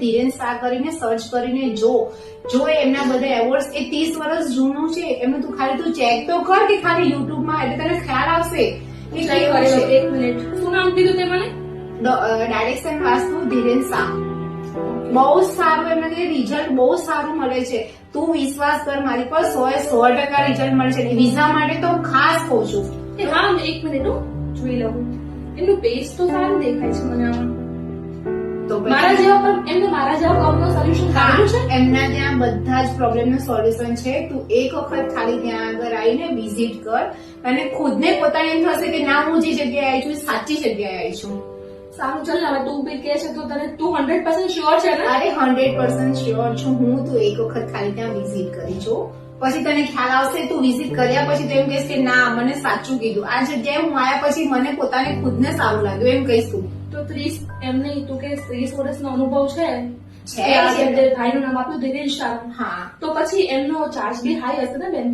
ધીરેન શાહ કરીને સર્ચ કરીને જો એમના બધા એવોર્ડ્સ એ 30 વર્ષ જૂનું છે એમનું તું ખાલી તું ચેક તો કર કે ખાલી યુટ્યુબમાં એટલે તને ખ્યાલ આવશે કે કયું છે. 1 મિનિટ, શું નામ કીધું તે મને? ડાયરેક્શન વાસ્તુ ધીરેન શાહ. બહુ સારું એમને રિઝલ્ટ બહુ સારું મળે છે. તું વિશ્વાસ કર મારી પર 100% રિઝલ્ટ મળે છે. વિઝા માટે તો ખાસ કહું છું. હા 1 મિનિટ જોઈ લઉં. એમનું પેજ તો સારું દેખાય છે મને આમાં. તો મારા જેવા પણ એમને મારા જેવા પ્રોબ્લેમ સોલ્યુશન કાઢ્યું છે. એમના ત્યાં બધા જ પ્રોબ્લેમ નું સોલ્યુશન છે. તું એક વખત ખાલી ત્યાં આગળ આવીને વિઝિટ કર અને ખુદને પોતાને એમ થશે કે ના હું જે જગ્યાએ આવી છું સાચી જગ્યાએ આવી છું. સારું ચાલ હવે તું બી કે છે તો તને તું 100% શ્યોર છે ને? અરે 100% શ્યોર છું હું. તું એક વખત ખાલી ત્યાં વિઝિટ કરી જો પછી તને ખ્યાલ આવશે. તું વિઝિટ કર્યા પછી તું એમ કહીશ કે ના મને સાચું કીધું. આ જગ્યાએ હું આવ્યા પછી મને પોતાને ખુદને સારું લાગ્યું એમ કહીશ તું. તો 30 એમ નહીં તું કે 30 વર્ષનો અનુભવ છે છે. ભાઈનું નામ આપ્યું ધીરેન શાહ. હા તો પછી એમનો ચાર્જ બી હાઈ હશે ને બેન?